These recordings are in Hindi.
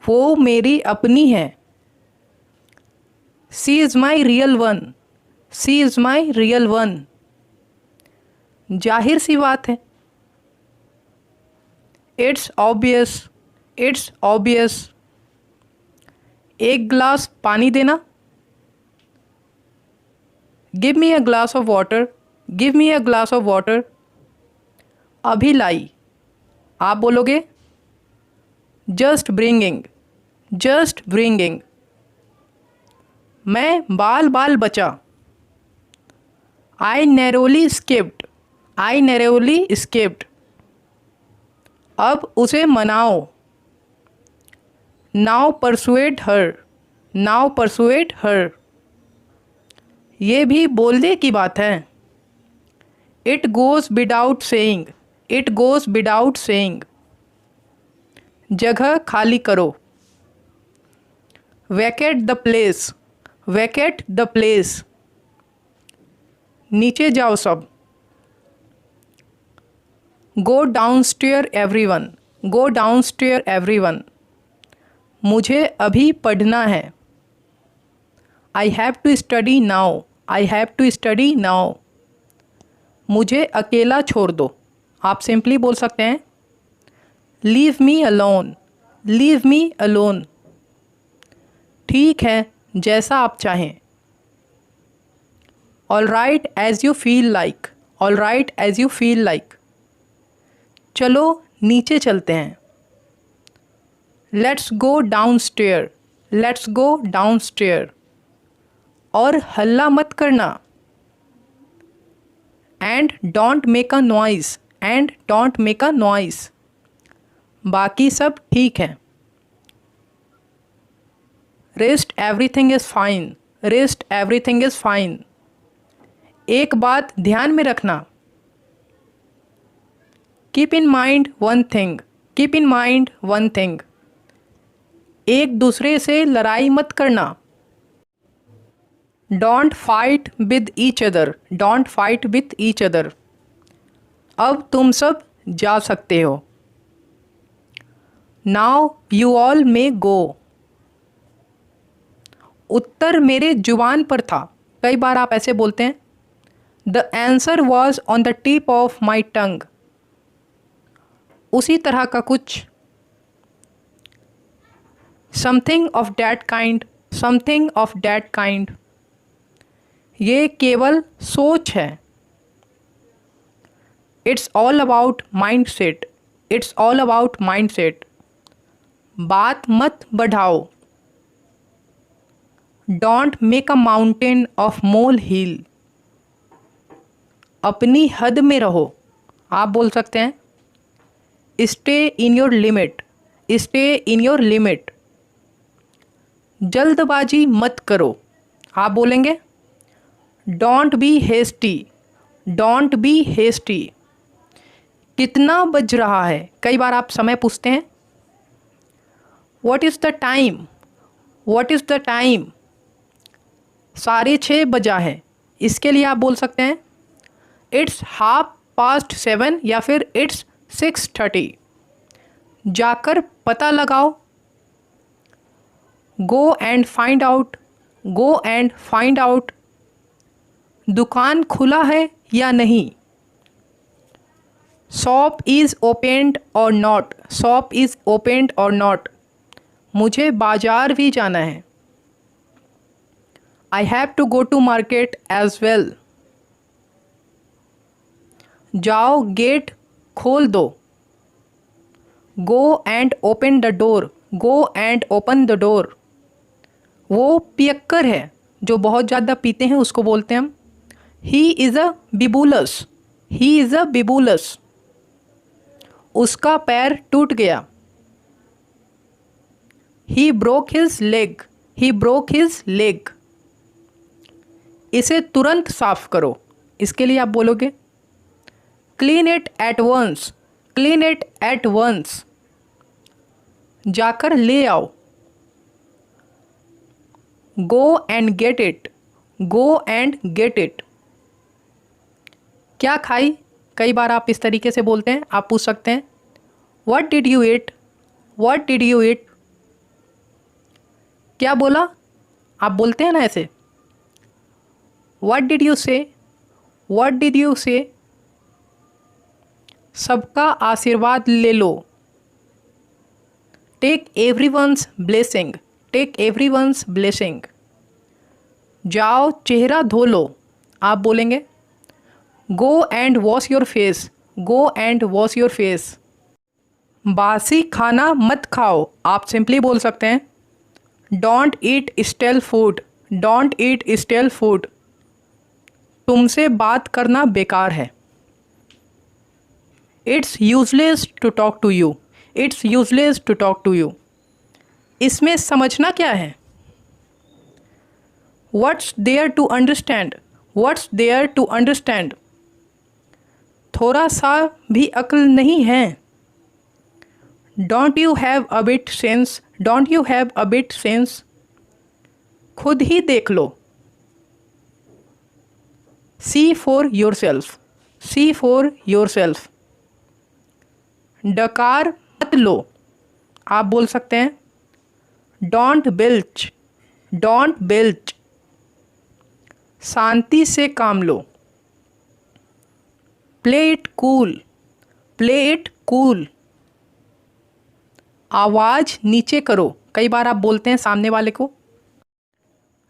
वो मेरी अपनी है। She is my real one. She is my real one. जाहिर सी बात है। It's obvious. It's obvious. एक गिलास पानी देना। Give me a glass of water. Give me a glass of water. अभी लाई। आप बोलोगे जस्ट ब्रिंगिंग। Just bringing. मैं बाल बाल बचा। I narrowly escaped. I narrowly escaped. अब उसे मनाओ। Now persuade her. Now persuade her. ये भी बोलने की बात है। It goes without saying. It goes without saying. जगह खाली करो। Vacate the place. Vacate the place. नीचे जाओ सब। Go downstair everyone. Go downstair everyone. मुझे अभी पढ़ना है। I have to study now. I have to study now. मुझे अकेला छोड़ दो। आप सिंपली बोल सकते हैं leave me alone. Leave me alone. ठीक है, जैसा आप चाहें। All right as you feel like. All right as you feel like. चलो नीचे चलते हैं। Let's go down stair. Let's go down stair. और हल्ला मत करना। And don't make a noise. And don't make a noise. बाकी सब ठीक है। Rest everything is fine. Rest everything is fine. एक बात ध्यान में रखना। Keep in mind one thing. Keep in mind one thing. एक दूसरे से लड़ाई मत करना। Don't fight with each other. Don't fight with each other. अब तुम सब जा सकते हो। नाउ यू ऑल मे गो। उत्तर मेरे जुबान पर था। कई बार आप ऐसे बोलते हैं the answer was on the tip of my tongue. उसी तरह का कुछ। Something of that kind. Something of that kind. ये केवल सोच है। It's all about mindset. It's all about mindset. बात मत बढ़ाओ। Don't make a mountain of molehill. अपनी हद में रहो। आप बोल सकते हैं stay in your limit. Stay in your limit. जल्दबाजी मत करो। आप बोलेंगे don't be hasty. Don't be hasty. कितना बज रहा है। कई बार आप समय पूछते हैं what is the time. What is the time. 6:30 बजा है। इसके लिए आप बोल सकते हैं इट्स 7:30 या फिर इट्स 6:30। जाकर पता लगाओ। Go and find out. Go and find out. दुकान खुला है या नहीं। Shop is opened or not. Shop is opened or not. मुझे बाजार भी जाना है। I have to go to market as well. जाओ गेट खोल दो। Go and open the door. Go and open the door. वो पियक्कर है जो बहुत ज़्यादा पीते हैं, उसको बोलते हैं हम he is a bibulous. He is a bibulous. उसका पैर टूट गया। He broke his leg. He broke his leg. इसे तुरंत साफ करो। इसके लिए आप बोलोगे clean it at once. Clean it at once. जाकर ले आओ। Go and get it. Go and get it. क्या खाई। कई बार आप इस तरीके से बोलते हैं। आप पूछ सकते हैं what did you eat. What did you eat. क्या बोला? आप बोलते हैं ना ऐसे, what did you say, what did you say. सबका आशीर्वाद ले लो, take everyone's blessing, take everyone's blessing. जाओ चेहरा धो लो, आप बोलेंगे go and wash your face, go and wash your face. बासी खाना मत खाओ, आप सिंपली बोल सकते हैं don't eat stale food, don't eat stale food. तुमसे बात करना बेकार है, it's useless to talk to you, it's useless to talk to you. इसमें समझना क्या है? What's there to understand, what's there to understand. थोड़ा सा भी अक्ल नहीं है, don't you have a bit sense, don't you have a bit sense. खुद ही देख लो, see for yourself, see for yourself. डकार मत लो, आप बोल सकते हैं डोंट बिल्च, डोंट बिल्च। शांति से काम लो, play it cool, play it cool. आवाज़ नीचे करो, कई बार आप बोलते हैं सामने वाले को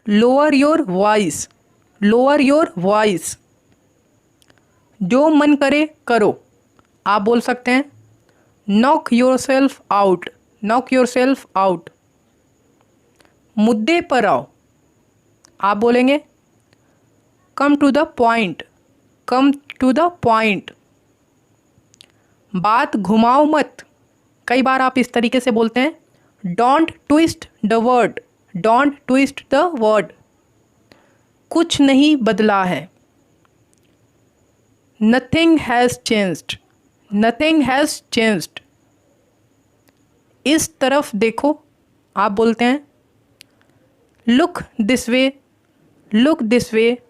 lower your voice, lower your voice. जो मन करे करो, आप बोल सकते हैं knock yourself out, knock yourself out. मुद्दे पर आओ, आप बोलेंगे come to the point, come to the point. बात घुमाओ मत, कई बार आप इस तरीके से बोलते हैं don't twist the word, don't twist the word. कुछ नहीं बदला है, nothing has changed, nothing has changed. इस तरफ देखो, आप बोलते हैं look this way, look this way.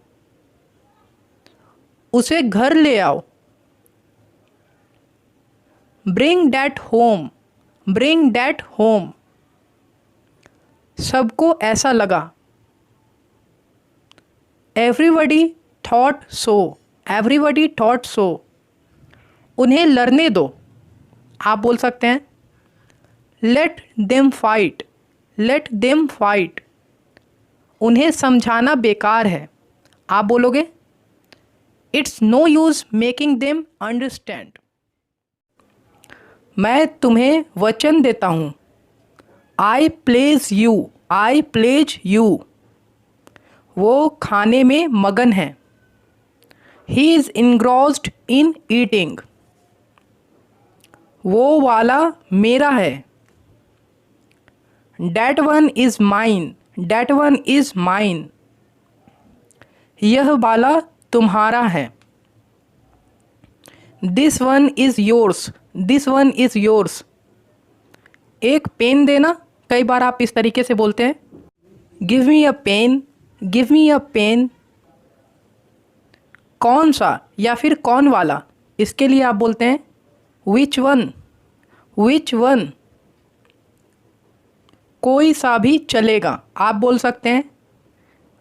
उसे घर ले आओ, bring that home, bring that home. सबको ऐसा लगा, everybody thought so, everybody thought so. उन्हें लड़ने दो, आप बोल सकते हैं let them fight, let them fight. उन्हें समझाना बेकार है, आप बोलोगे it's no use making them understand. मैं तुम्हें वचन देता हूँ, I pledge you, I pledge you. वो खाने में मगन है, he is engrossed in eating. वो वाला मेरा है, that one is mine, that one is mine. यह वाला तुम्हारा है, this one is yours, this one is yours. एक पेन देना, कई बार आप इस तरीके से बोलते हैं give me a pen, give me a pen. कौन सा या फिर कौन वाला, इसके लिए आप बोलते हैं विच वन, विच वन। कोई सा भी चलेगा, आप बोल सकते हैं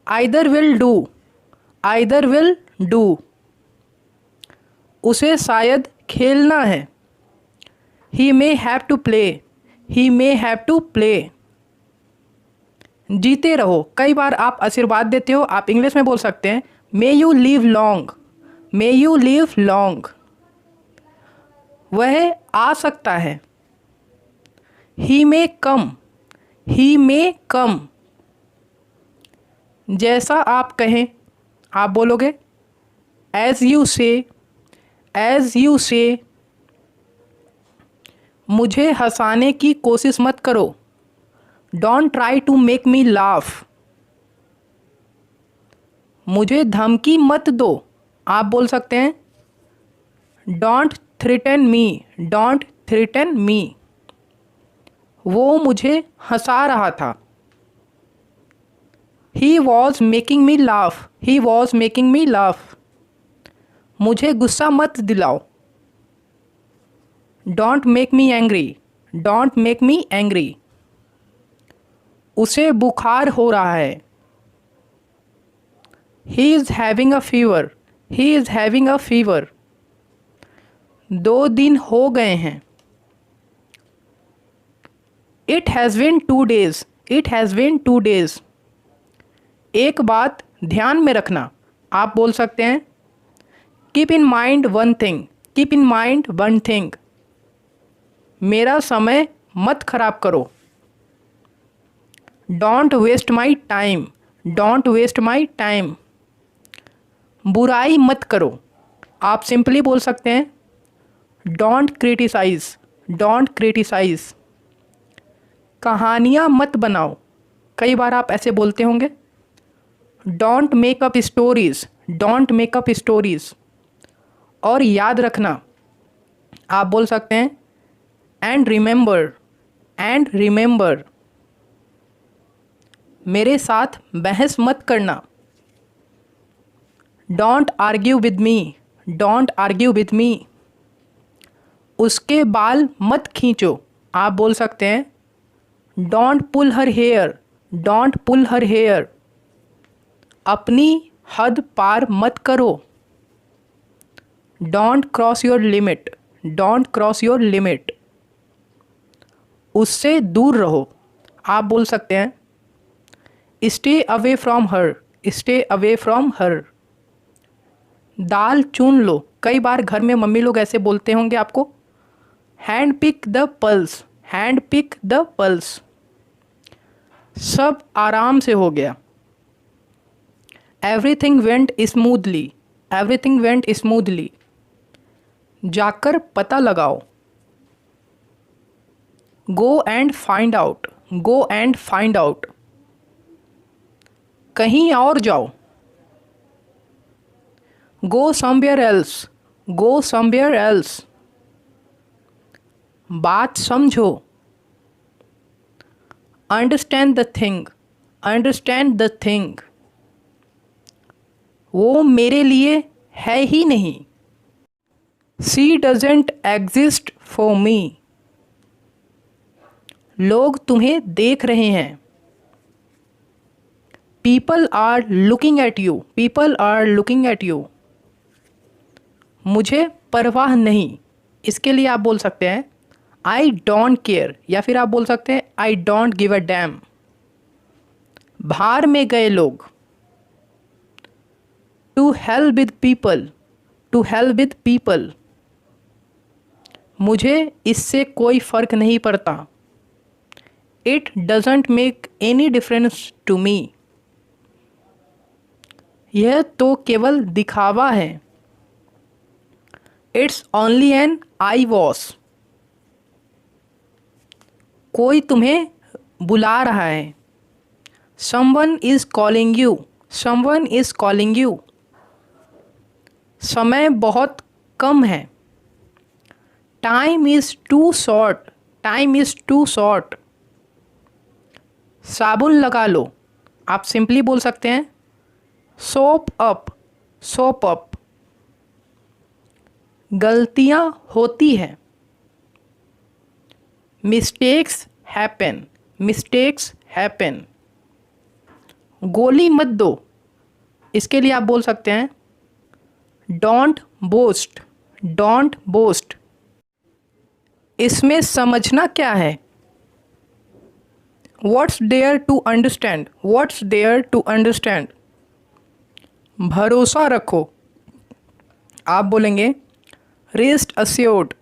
either will do, either will do. उसे शायद खेलना है, he may have to play, he may have to play. जीते रहो, कई बार आप आशीर्वाद देते हो, आप इंग्लिश में बोल सकते हैं may you live long, may you live long. वह आ सकता है, ही मे कम, ही मे कम। जैसा आप कहें, आप बोलोगे as you say, as you say. मुझे हंसाने की कोशिश मत करो, don't try to make me laugh. मुझे धमकी मत दो, आप बोल सकते हैं don't threaten me, don't threaten me. वो मुझे हंसा रहा था, he was making me laugh, he was making me laugh. मुझे गुस्सा मत दिलाओ, don't make me angry, don't make me angry. उसे बुखार हो रहा है। He is having a fever. He is having a fever. 2 दिन हो गए हैं। It has been 2 days. It has been 2 days. एक बात ध्यान में रखना, आप बोल सकते हैं keep in mind one thing. Keep in mind one thing. मेरा समय मत खराब करो। Don't waste my time. Don't waste my time. बुराई मत करो। आप सिंपली बोल सकते हैं डोंट क्रिटिसाइज। Don't criticise. कहानियाँ मत बनाओ। कई बार आप ऐसे बोलते होंगे don't make up stories. Don't make up stories. और याद रखना, आप बोल सकते हैं एंड रिमेंबर। And remember. मेरे साथ बहस मत करना। Don't argue with me. Don't argue with me. उसके बाल मत खींचो। आप बोल सकते हैं don't pull her hair. Don't pull her hair. अपनी हद पार मत करो। Don't cross your limit. Don't cross your limit. उससे दूर रहो। आप बोल सकते हैं stay away from her. Stay away from her. दाल चुन लो। कई बार घर में मम्मी लोग ऐसे बोलते होंगे आपको hand pick the pulse. Hand pick the pulse. सब आराम से हो गया। Everything went smoothly. Everything went smoothly. जाकर पता लगाओ। Go and find out. Go and find out. कहीं और जाओ। Go somewhere else. Go somewhere else. बात समझो। Understand the thing. Understand the thing. वो मेरे लिए है ही नहीं। She doesn't exist for me. लोग तुम्हें देख रहे हैं। People are looking at you. People are looking at you. मुझे परवाह नहीं। इसके लिए आप बोल सकते हैं आई डोंट केयर, या फिर आप बोल सकते हैं I don't give a damn. बाहर में गए लोग। To help with people. To help with people. मुझे इससे कोई फ़र्क नहीं पड़ता। It doesn't make any difference to me. यह तो केवल दिखावा है। It's only an eyewash. कोई तुम्हें बुला रहा है। Someone is calling you. Someone is calling you. समय बहुत कम है। Time is too short. Time is too short. साबुन लगा लो। आप सिंपली बोल सकते हैं सोप अप। Soap up. गलतियाँ होती हैं। Mistakes happen. Mistakes happen. गोली मत दो। इसके लिए आप बोल सकते हैं डोंट बोस्ट। Don't boast. इसमें समझना क्या है। What's there to understand. What's there to understand. भरोसा रखो। आप बोलेंगे रेस्ट अस्योर्ड।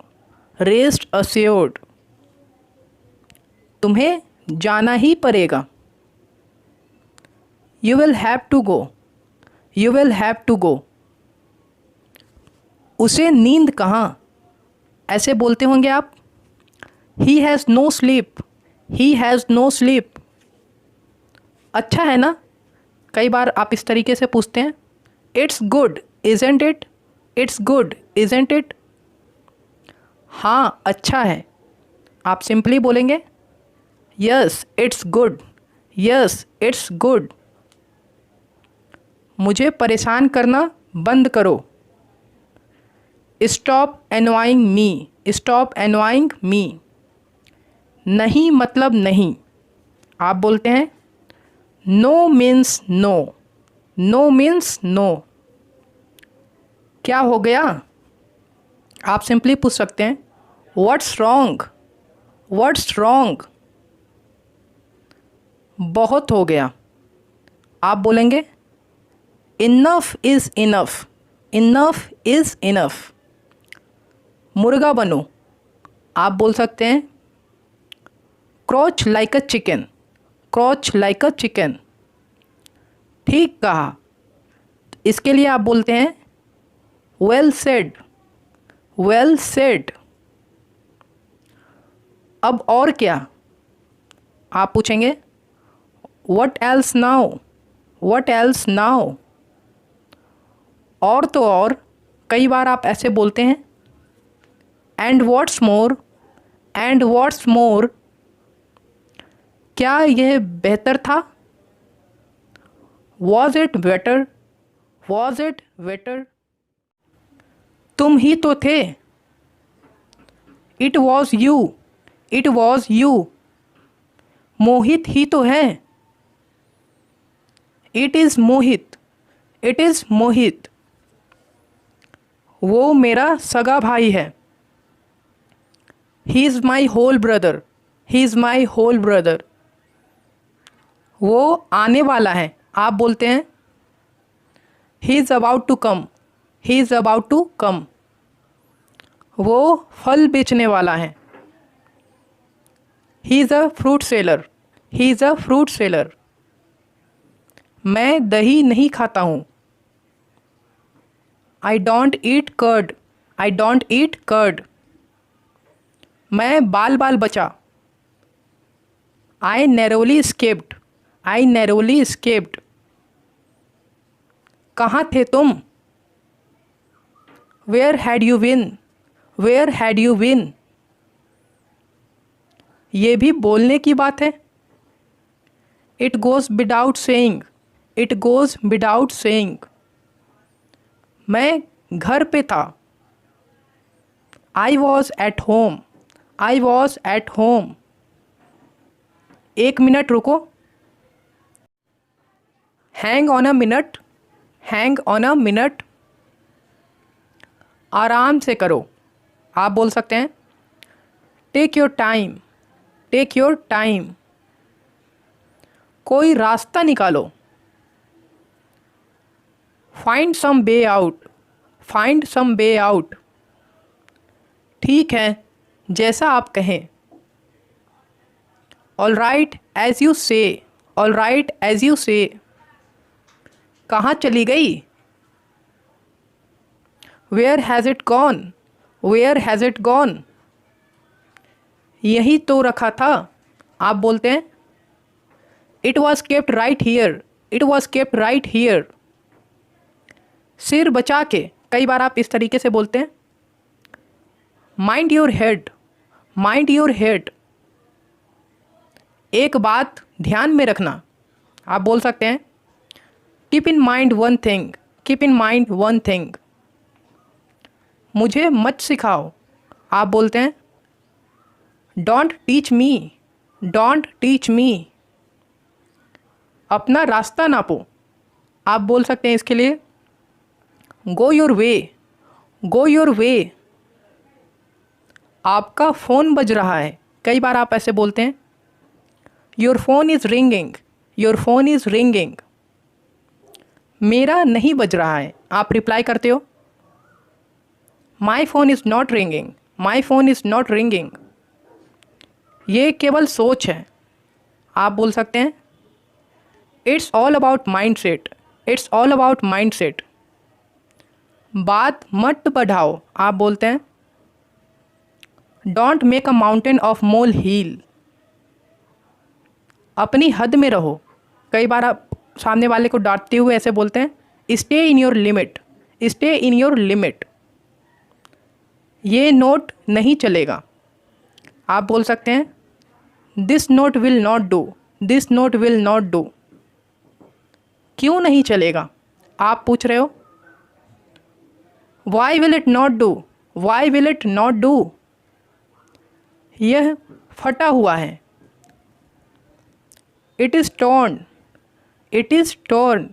Rest assured. तुम्हें जाना ही पड़ेगा। You will have to go. You will have to go. उसे नींद कहाँ। ऐसे बोलते होंगे आप he has no sleep. He has no sleep. अच्छा है ना। कई बार आप इस तरीके से पूछते हैं it's good isn't it. It's good isn't it. हाँ अच्छा है। आप सिंपली बोलेंगे yes it's good. Yes it's good. मुझे परेशान करना बंद करो। Stop annoying me. Stop annoying me. नहीं मतलब नहीं। आप बोलते हैं no means no, no means no. क्या हो गया? आप सिंपली पूछ सकते हैं व्हाट्स रॉन्ग, व्हाट्स रॉन्ग। बहुत हो गया, आप बोलेंगे enough is enough, enough is enough. मुर्गा बनो, आप बोल सकते हैं क्रॉच लाइक अ चिकन, क्रॉच लाइक अ चिकन। ठीक कहा। इसके लिए आप बोलते हैं वेल सेड, वेल सेड। अब और क्या? आप पूछेंगे what else now, what else now. और तो और कई बार आप ऐसे बोलते हैं and what's more, and what's more. क्या यह बेहतर था? Was it better, was it better. तुम ही तो थे, it was you, it was you. Mohit ही तो है, it is Mohit, it is Mohit. वो मेरा सगा भाई है, he is my whole brother, he is my whole brother. वो आने वाला है, आप बोलते हैं he is about to come, he is about to come. वो फल बेचने वाला है, he is a fruit seller, he is a fruit seller. मैं दही नहीं खाता हूँ, I don't eat curd, I don't eat curd. मैं बाल बाल बचा, I narrowly escaped, I narrowly escaped. कहाँ थे तुम? Where had you been, where had you been. ये भी बोलने की बात है, it goes without saying, it goes without saying. मैं घर पे था, I was at home, I was at home. एक मिनट रुको, hang on a minute, hang on a minute. आराम से करो, आप बोल सकते हैं take your time, take your time. कोई रास्ता निकालो, find some way out, find some way out. ठीक है, जैसा आप कहें। All right as you say, all right as you say. कहाँ चली गई? Where has it gone, where has it gone. यही तो रखा था, आप बोलते हैं it was kept right here, it was kept right here. सिर बचा के, कई बार आप इस तरीके से बोलते हैं mind your head, mind your head. एक बात ध्यान में रखना, आप बोल सकते हैं keep in mind one thing, keep in mind one thing. मुझे मत सिखाओ, आप बोलते हैं don't teach me, don't teach me. अपना रास्ता नापो, आप बोल सकते हैं इसके लिए go your way, go your way. आपका फ़ोन बज रहा है, कई बार आप ऐसे बोलते हैं your phone is ringing, your phone is ringing. मेरा नहीं बज रहा है, आप रिप्लाई करते हो my phone is not ringing, my phone is not ringing. ये केवल सोच है, आप बोल सकते हैं it's all about mindset, it's all about mindset. बात मत बढ़ाओ, आप बोलते हैं don't make a mountain of molehill. अपनी हद में रहो, कई बार आप सामने वाले को डांटते हुए ऐसे बोलते हैं stay in your limit, stay in your limit. ये नोट नहीं चलेगा, आप बोल सकते हैं this note will not do, this note will not do. क्यों नहीं चलेगा, आप पूछ रहे हो why will it not do, why will it not do. यह फटा हुआ है, it is torn, it is torn.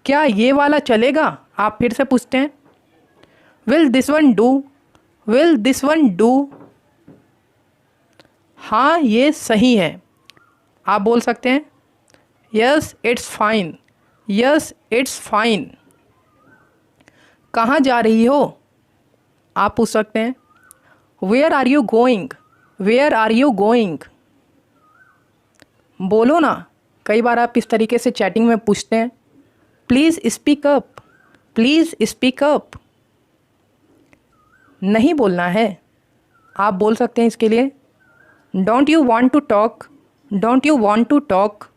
क्या ये वाला चलेगा? आप फिर से पूछते हैं। Will this one do, will this one do. हाँ ये सही है। आप बोल सकते हैं yes it's fine, yes it's fine. कहाँ जा रही हो? आप पूछ सकते हैं where are you going, where are you going. बोलो ना। कई बार आप इस तरीके से चैटिंग में पूछते हैं please speak up, please speak up. नहीं बोलना है। आप बोल सकते हैं इसके लिए don't you want to talk, don't you want to talk.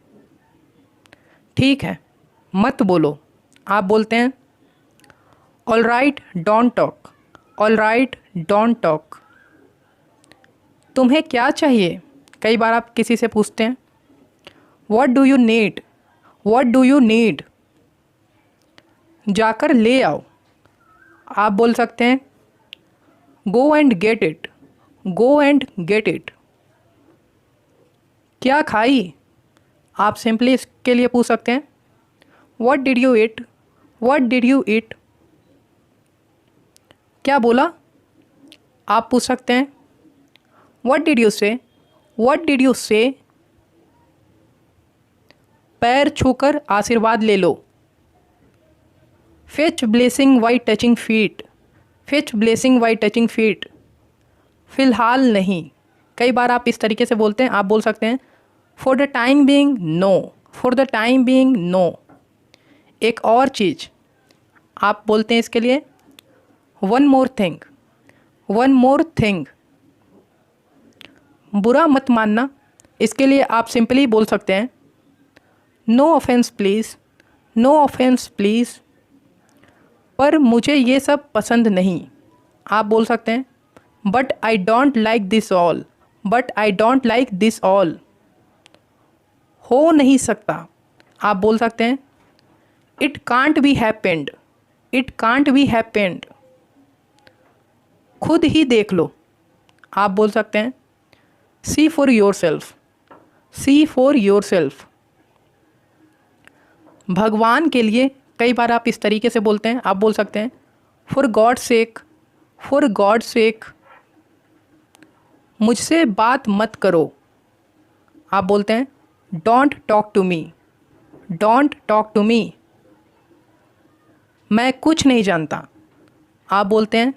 ठीक है, मत बोलो। आप बोलते हैं all right don't talk, all right don't talk. तुम्हें क्या चाहिए? कई बार आप किसी से पूछते हैं what do you need, what do you need. जाकर ले आओ। आप बोल सकते हैं go and get it, go and get it. क्या खाई? आप सिंपली इसके लिए पूछ सकते हैं what did you eat, what did you eat. क्या बोला? आप पूछ सकते हैं what did you say, what did you say. पैर छूकर आशीर्वाद ले लो। Fetch blessing by touching feet, fetch blessing by touching feet. फ़िलहाल नहीं। कई बार आप इस तरीके से बोलते हैं। आप बोल सकते हैं for the time being no, for the time being no. एक और चीज़ आप बोलते हैं इसके लिए one more thing, one more thing. बुरा मत मानना। इसके लिए आप सिंपली बोल सकते हैं no offence please, no offence please. पर मुझे ये सब पसंद नहीं। आप बोल सकते हैं but I don't like this all, but I don't like this all. हो नहीं सकता। आप बोल सकते हैं it can't be happened, it can't be happened. खुद ही देख लो। आप बोल सकते हैं see for yourself, see for yourself. भगवान के लिए कई बार आप इस तरीके से बोलते हैं। आप बोल सकते हैं for God sake, for God sake. मुझसे बात मत करो। आप बोलते हैं don't talk to me, don't talk to me. मैं कुछ नहीं जानता। आप बोलते हैं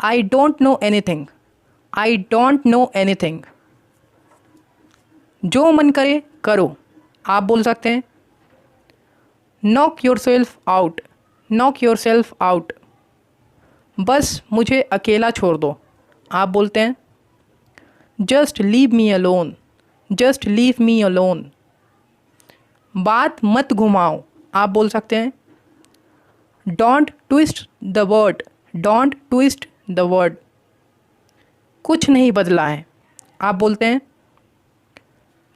I don't know anything, I don't know anything. जो मन करे करो। आप बोल सकते हैं knock yourself out, knock yourself out. बस मुझे अकेला छोड़ दो। आप बोलते हैं just leave me alone, just leave me alone. बात मत घुमाओ। आप बोल सकते हैं don't twist the word, don't twist the word. कुछ नहीं बदला है। आप बोलते हैं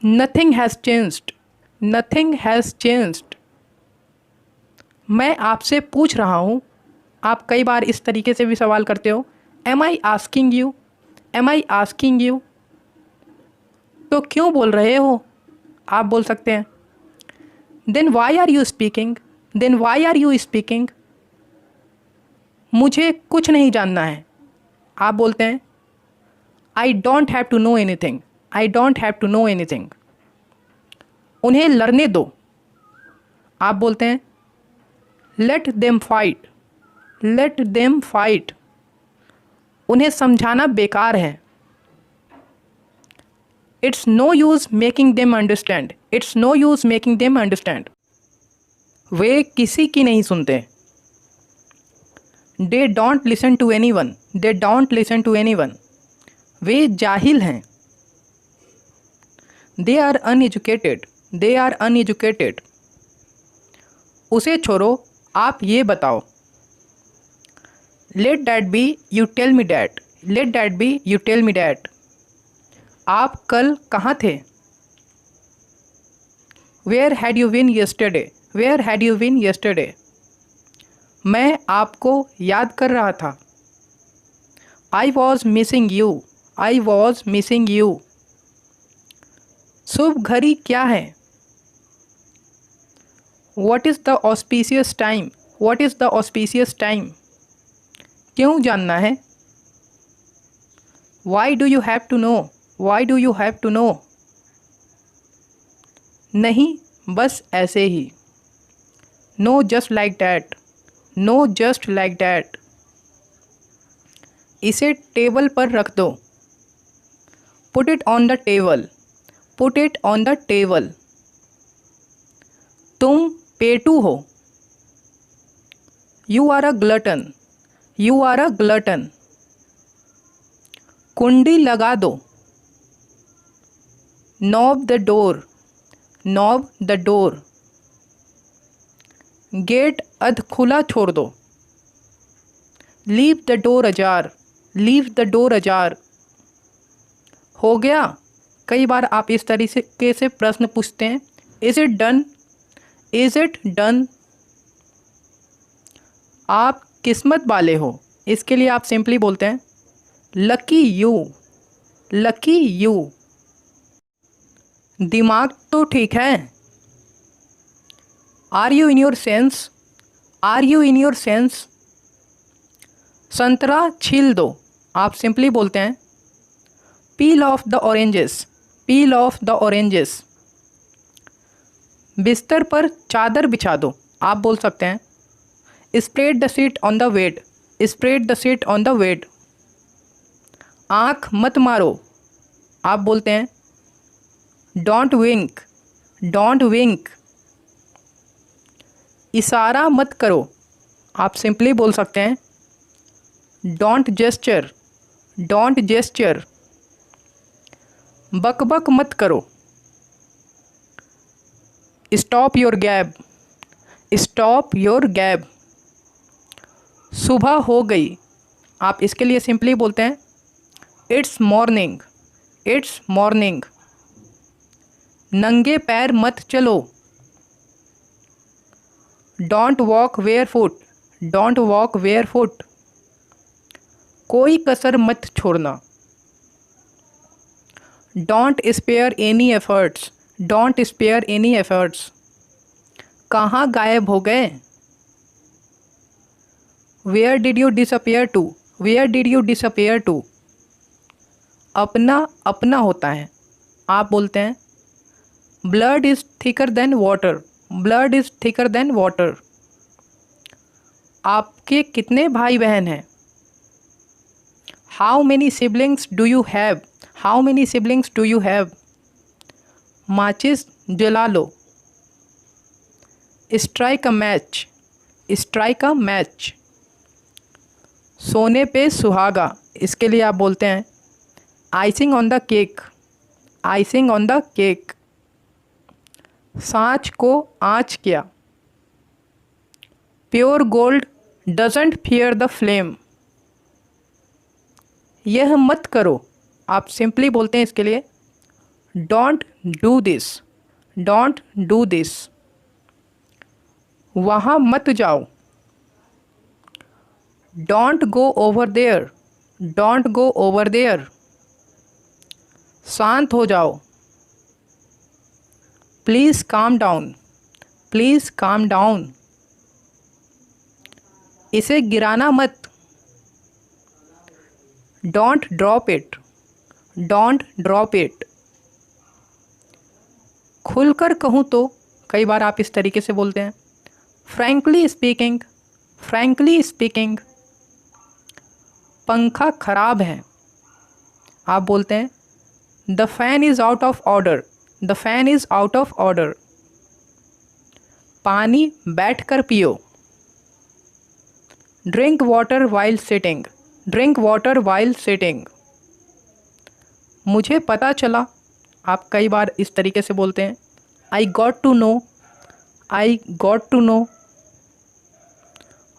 nothing has changed, nothing has changed. मैं आपसे पूछ रहा हूँ। आप कई बार इस तरीके से भी सवाल करते हो am I asking you, am I asking you. तो क्यों बोल रहे हो? आप बोल सकते हैं then why are you speaking, then why are you speaking. मुझे कुछ नहीं जानना है। आप बोलते हैं I don't have to know anything, I don't have to know anything. उन्हें लड़ने दो। आप बोलते हैं let them fight, let them fight. उन्हें समझाना बेकार है। It's no use making them understand, it's no use making them understand. वे किसी की नहीं सुनते। They don't listen to anyone, they don't listen to anyone. वे जाहिल हैं। They are uneducated, they are uneducated. उसे छोड़ो। आप ये बताओ let that be you tell me that, let that be you tell me that. आप कल कहाँ थे? Where had you been yesterday, where had you been yesterday. मैं आपको याद कर रहा था। I was missing you, I was missing you. शुभ घड़ी क्या है? What is the auspicious time? What is the auspicious time? क्यों जानना है? Why do you have to know? Why do you have to know? नहीं, बस ऐसे ही। No just like that. No just like that. इसे टेबल पर रख दो। Put it on the table. Put it on the table. तुम पेटू हो। You are a glutton. You are a glutton. कुंडी लगा दो। Knob the door. Knob the door. Gate अध खुला छोड़ दो। Leave the door ajar. Leave the door ajar. हो गया? कई बार आप इस तरीके से प्रश्न पूछते हैं, is it done? Is it done? आप किस्मत वाले हो, इसके लिए आप सिंपली बोलते हैं लकी यू। Lucky you. दिमाग तो ठीक है। Are you in your sense? Are you in your sense? संतरा छील दो। आप सिंपली बोलते हैं peel off the oranges. Peel off the oranges. बिस्तर पर चादर बिछा दो। आप बोल सकते हैं spread the sheet on the bed. Spread the sheet on the bed. आँख मत मारो। आप बोलते हैं डोंट विंक। Don't wink. इशारा मत करो। आप सिंपली बोल सकते हैं डोंट जेस्चर। Don't gesture. बकबक मत करो। स्टॉप योर गैब। स्टॉप योर गैब। सुबह हो गई। आप इसके लिए सिंपली बोलते हैं इट्स मॉर्निंग। It's morning. नंगे पैर मत चलो। Don't walk wear foot. Don't walk wear foot. कोई कसर मत छोड़ना। Don't spare any efforts. Don't spare any efforts. कहाँ गायब हो गए? Where did you disappear to? Where did you disappear to? अपना अपना होता है। आप बोलते हैं blood is thicker than water. Blood is thicker than water. आपके कितने भाई बहन हैं? How many siblings do you have? How many siblings do you have? माचिस जला लो। Strike a match. Strike a match. सोने पे सुहागा। इसके लिए आप बोलते हैं icing on the cake. Icing on the cake. सांच को आँच किया। Pure gold doesn't fear the flame. यह मत करो। आप सिंपली बोलते हैं इसके लिए don't do this. Don't do this. वहाँ मत जाओ। Don't go over there. Don't go over there. शांत हो जाओ। Please calm down. Please calm down. इसे गिराना मत। Don't drop it. Don't drop it. खुलकर कहूँ तो कई बार आप इस तरीके से बोलते हैं फ्रैंकली स्पीकिंग। Frankly speaking. पंखा खराब है। आप बोलते हैं the fan is out of order. The fan is out of order. पानी बैठकर पियो। Drink water while sitting. Drink water while sitting. मुझे पता चला। आप कई बार इस तरीके से बोलते हैं I got to know. I got to know.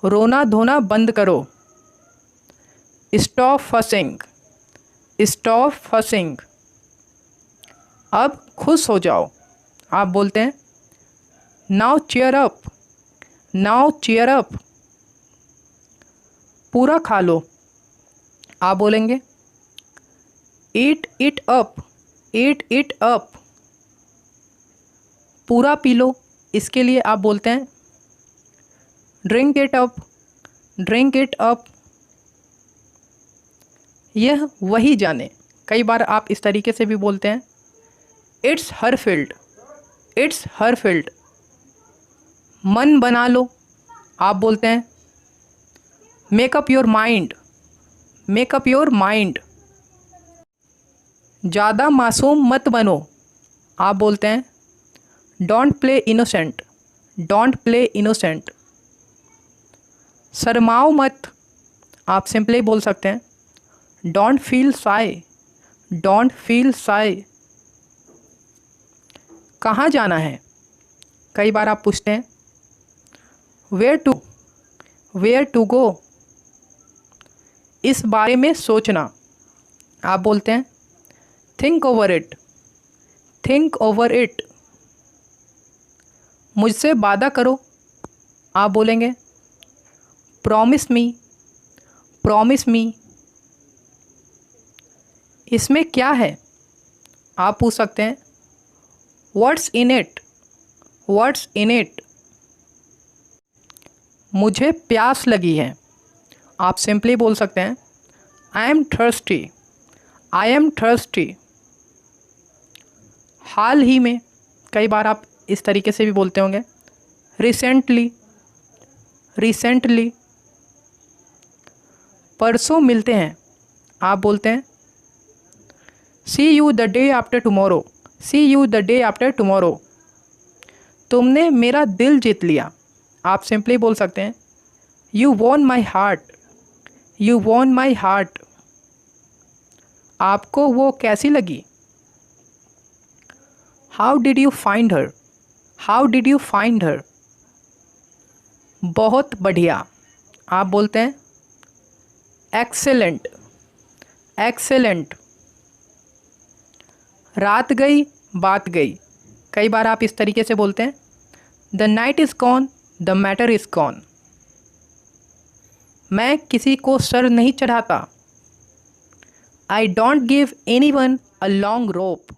रोना धोना बंद करो। Stop fussing. Stop fussing. अब खुश हो जाओ। आप बोलते हैं now cheer up. Now cheer up. पूरा खा लो। आप बोलेंगे eat it up. Eat it up. पूरा पी लो, इसके लिए आप बोलते हैं drink it up, drink it up. यह वही जाने, कई बार आप इस तरीके से भी बोलते हैं it's her field, it's her field. मन बना लो, आप बोलते हैं make up your mind, make up your mind. ज़्यादा मासूम मत बनो, आप बोलते हैं don't play innocent, don't play innocent. शर्माओ मत, आप सिंपली बोल सकते हैं don't feel shy, don't feel shy. कहाँ जाना है, कई बार आप पूछते हैं वेयर टू गो। इस बारे में सोचना, आप बोलते हैं think over it, think over it. मुझसे वादा करो, आप बोलेंगे प्रॉमिस मी, प्रॉमिस मी। इसमें क्या है, आप पूछ सकते हैं what's in it, what's in it. मुझे प्यास लगी है, आप सिंपली बोल सकते हैं I am thirsty, I am thirsty. हाल ही में, कई बार आप इस तरीके से भी बोलते होंगे रिसेंटली, रिसेंटली। परसों मिलते हैं, आप बोलते हैं see you the day after tomorrow, see you the day after tomorrow. तुमने मेरा दिल जीत लिया, आप सिंपली बोल सकते हैं you won my heart, you won my heart. आपको वो कैसी लगी, how did you find her, how did you find her. बहुत बढ़िया, आप बोलते हैं एक्सेलेंट, एक्सेलेंट। रात गई बात गई, कई बार आप इस तरीके से बोलते हैं the night is gone, the matter is gone. मैं किसी को सर नहीं चढ़ाता, आई don't give any one a long rope.